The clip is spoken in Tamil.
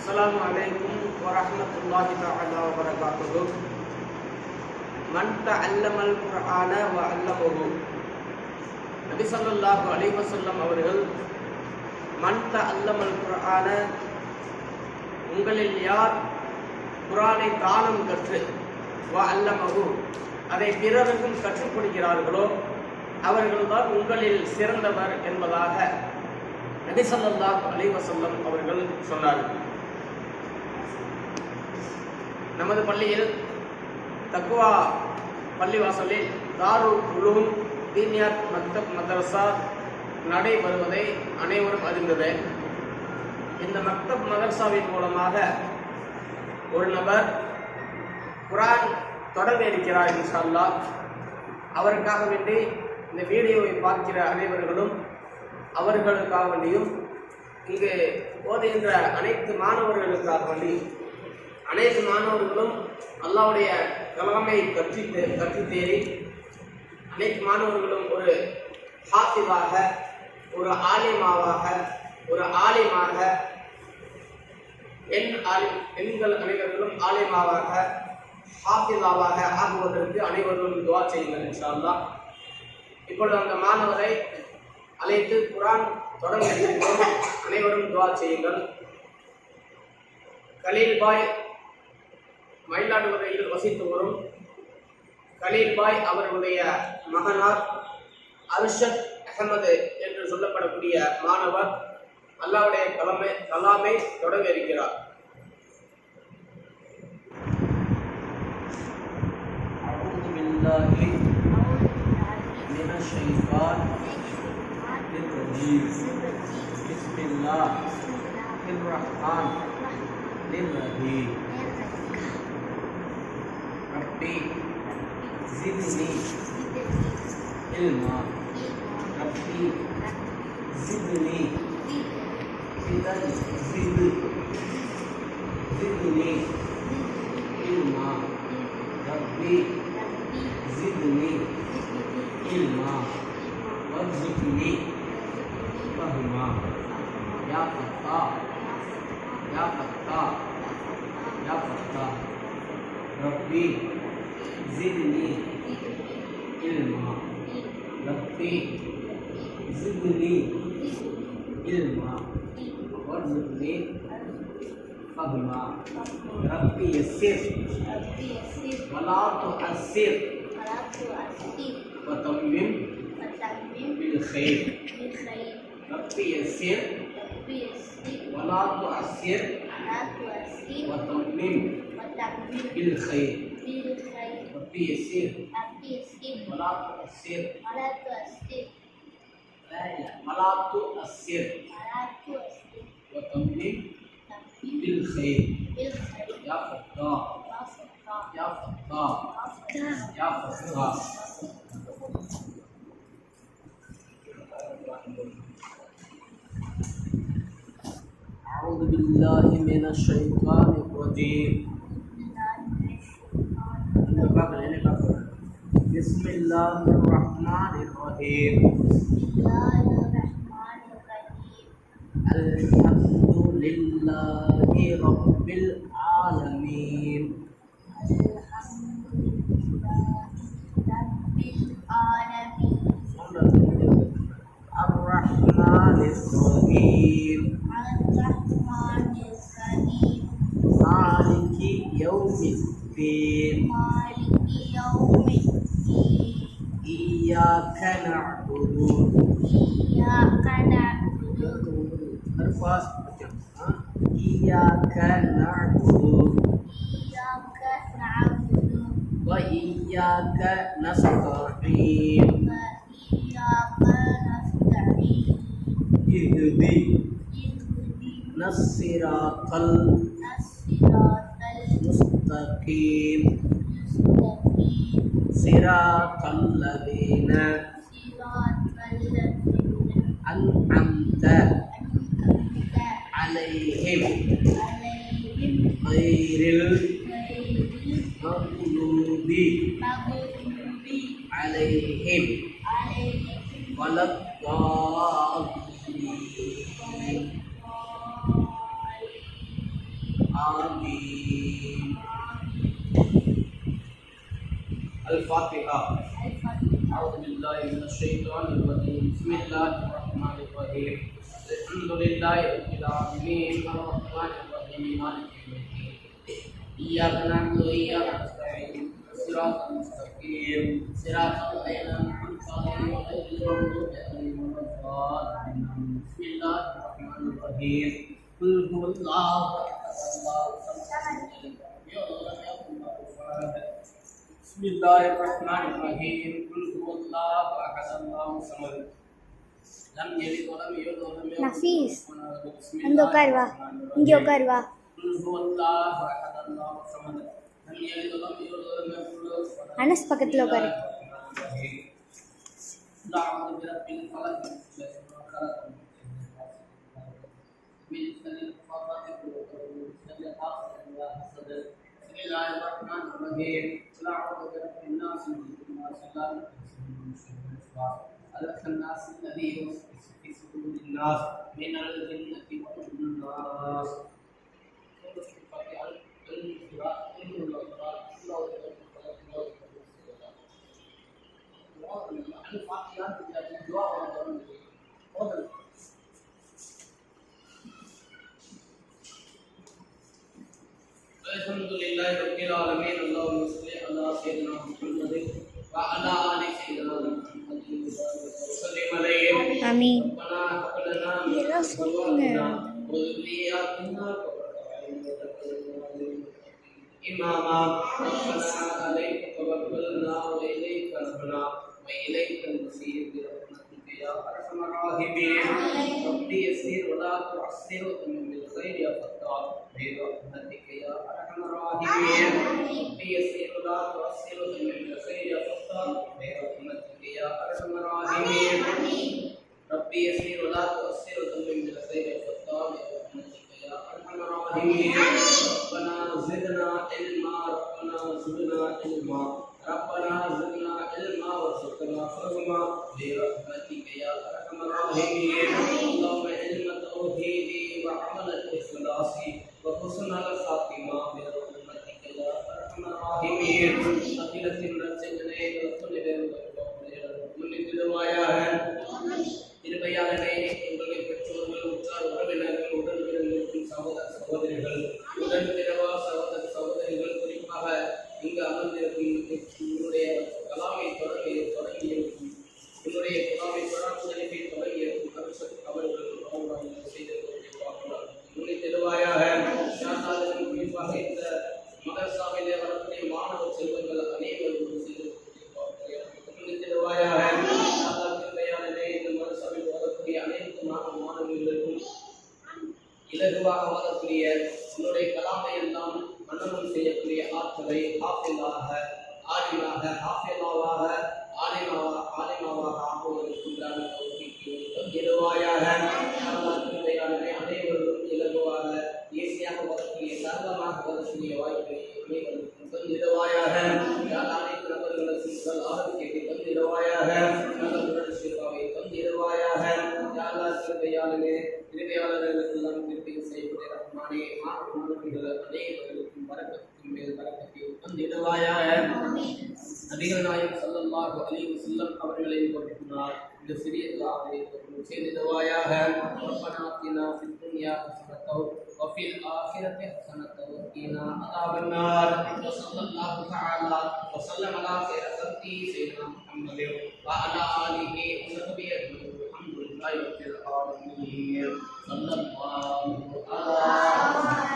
Assalamualaikum warahmatullahi ta'ala wabarakatuh. Man ta'allamal Qur'ana wa 'allamahu. நபி ஸல்லல்லாஹு அலைஹி வஸல்லம் அவர்கள் மன் தஅல்லமல் குர்ஆன, உங்களில் யார் குர்ஆனை தானும் கற்று வ அல்லமஹு, அதை பிறருக்கும் கற்றுக் கொடுக்கிறார்களோ அவர்கள்தான் உங்களில் சிறந்தவர் என்பதாக நபி ஸல்லல்லாஹு அலைஹி வஸல்லம் அவர்கள் சொன்னார்கள். நமது பள்ளியில் தக்வா பள்ளிவாசலில் தாருல் உலூம் தீனியாத் மக்தப் மதரசா நடைபெறுவதை அனைவரும் அறிந்தது. இந்த மக்தப் மதரசாவின் மூலமாக ஒரு நபர் குர்ஆன் தொடங்க இருக்கிறார் இன்ஷா அல்லாஹ். அவருக்காக வேண்டி இந்த வீடியோவை பார்க்கிற அனைவர்களும் அவர்களுக்காக வேண்டியும் இங்கு ஓதுகின்ற அனைத்து மாணவர்களுக்காக வேண்டி அனைத்து மாணவர்களும் அல்லாஹ்வுடைய கலாமை கற்று தேறி அனைத்து மாணவர்களும் ஒரு ஹாஃபிஸாக, ஒரு ஆலிமாவாக, ஒரு ஆலிமாக, பெண்கள் அனைவர்களும் ஆலிமாவாக, ஹாஃபிஸாவாக ஆகுவதற்கு அனைவரும் துஆ செய்யுங்கள் இன்ஷா அல்லாஹ். இப்பொழுது அந்த மாணவரை அழைத்து குர்ஆன் தொடங்க இருக்கிறோம். அனைவரும் துஆ செய்யுங்கள். கலீல் பாய் மயிலாடுதுறையில் வசித்து வரும் கலீல் பாய் அவர்களுடைய மகனார் அர்ஷத் அஹமது என்று சொல்லப்படக்கூடிய மாணவர் அல்லாஹ்வுடைய கலாமை தொடங்க இருக்கிறார். அஊது பில்லாஹி மினஷ் ஷைத்தானிர் ரஜீம். பிஸ்மில்லாஹிர் ரஹ்மானிர் ரஹீம். ரப்பி ज़िदनी इल्मा. रब्बी ज़िदनी ज़िदनी इल्मा. रब्बी ज़िदनी इल्मा वज़्ज़िदनी फ़हमा. या फ़त्ताह या फ़त्ताह या फ़त्ताह. रब्बी ज़िदनी इल्मा. रब्बी ज़िदनी इल्मा वज़्ज़िदनी फ़हमा. रब्बी यस्सिर वला तुअस्सिर वतम्मिम बिल खैर. रब्बी यस्सिर वला तुअस्सिर वतम्मिम बिल खैर. रब्बी यस्सिर वला तुअस्सिर वतम्मिम बिल खैर. या फ़त्ताह या फ़त्ताह या फ़त्ताह. अऊज़ु बिल्लाहि मिनश शैतानिर रजीम. बिस्मिल्लाहिर रहमानिर रहीम. अल्हम्दुलिल्लाहि रब्बिल आलमीन. अर्रहमानिर रहीम. मालिकि यौमिद्दीन. इय्याका नअबुदु इय्याका नअबुदु व इय्याका नस्तईन. इहदिना सिरातल मुस्तकीम. सिरातल लज़ीना अनअमता अलैहिम गैरिल मग़्लूबि अलैहिम वलद्दाल्लीन. الفاتحة. أعوذ بالله من الشيطان الرجيم. بسم الله الرحمن الرحيم. الحمد لله رب العالمين الرحمن الرحيم مالك يوم الدين. إياك نعبد وإياك نستعين. الصراط المستقيم صراط الذين أنعمت عليهم غير المغضوب عليهم ولا الضالين. بسم الله الرحمن الرحيم. قل هو الله أحد الله الصمد بسم الله الرحمن الرحيم. قل هو الله احد الله الصمد لم يلد ولم يولد ولم يكن له كفوا احد. بسم الله الرحمن الرحيم. قل هو الله احد الله الصمد لم يلد ولم يولد ولم يكن له كفوا احد. அனஸ் பக்கத்துல உட்காரு. أعوذ برب الفلق من شر ما خلق من شر الفاسق ومن شر حاسد إذا حسد. بسم الله الرحمن الرحيم. أعوذ برب الناس من الناس لا خلق الناس الذي يوسوس في صدور الناس من الجنة والناس. الحمد لله رب العالمين. اللهم صل على سيدنا محمد وعلى آل سيدنا محمد وسلم عليه. آمين. ربنا هب لنا من أزواجنا وذرياتنا إماما. ربنا عليك توكلنا وإليك ربنا وإليك المصير برحمتك يا أرحم الراحمين. رب يسر ولا تعسر وتمم بالخير يا فتاح برحمتك يا أرحم الراحمين. رب يسر ولا تعسر وتمم بالخير يا فتاح برحمتك يا أرحم الراحمين. رب يسر ولا تعسر وتمم بالخير يا فتاح برحمتك يا أرحم الراحمين. ربنا زدنا علما ربنا زدنا علما ربنا زدنا علما وارزقنا فهما برحمتك يا أرحم الراحمين. اللهم علم التوحيد وعمل الإخلاص وحسن الخاتمة برحمتك يا أرحم الراحمين. அகிலத்தின் ரட்சகனே முன்னிறுவாயாக இருமையாளனே எங்களுடைய பெற்றோர்கள் உற்றார் உறவினர்கள் உடன்பிறந்திருக்கும் சகோதர சகோதரிகள் உடன்பிறவா சகோதர சகோதரிகள் குறிப்பாக இங்கு அமர்ந்திருக்கும் உன்னுடைய கலாமை தொடங்கியிருக்கும் உன்னுடைய கலாமை தொடர்புகளை தொடங்கியிருக்கும் அவர்கள் செய்து முன்னிறுவாயாக. குறிப்பாக இந்த மதரசாவிலே வரக்கூடிய மாணவ செல்வங்கள் அனைவரும் செய்து முன்னிறுவாயாக. இந்த மதரசாவில் வரக்கூடிய அனைத்து மாணவர்களுக்கும் இலகுவாக வரக்கூடிய உன்னுடைய கலாமை எல்லாம் மன்னனம் செய்யக்கூடிய ஆற்றலை ஆஃபிலாக ஆலிமாக ஆஃபிலாவாக ஆலிமாவாக ஆகுவதற்குண்டான இருவாயாக. அனைவரும் இலகுவாக ஈஸியாக வரக்கூடிய சரளமாக வரக்கூடிய வாய்ப்பை அனைவருக்கும் தந்திருவாயாக. அனைத்து நபர்களுக்கும் முதல் ஆரோக்கியத்தை தந்திருவாயாக. நபர்களுடன் சிறுவாவை தந்திருவாயாக. திருவையாளர்களுக்கெல்லாம் திருப்பி செய்யக்கூடிய ரஹ்மானே மாணவர்கள் அனைவர்களுக்கும் வரக்கத்தின் மேல் வரக்கத்தை தந்திருவாயாக. நபிகள் நாயகம் ஸல்லல்லாஹு அலைஹி வஸல்லம் அவர்களை போற்றினார். இந்த சிறிய துஆவை செய்திடுவாயாக. ரப்பனா ஆத்தினா ஃபித் துன்யா ஹஸனத்தன் வ ஃபில் ஆখিরাতি ஹஸனத்தன் வ கீனா அஸாபன் நார். ஸல்லல்லாஹு தஆலா வ ஸல்லம அலா கைரி ஸல்லி சய்யிதுனா முஹம்மதின் வ அலா ஆலிஹி வ ஸஹ்பிஹி அல்ஹம்துலில்லாஹி ரப்பில் ஆலமீன். ஸல்லல்லாஹு அலா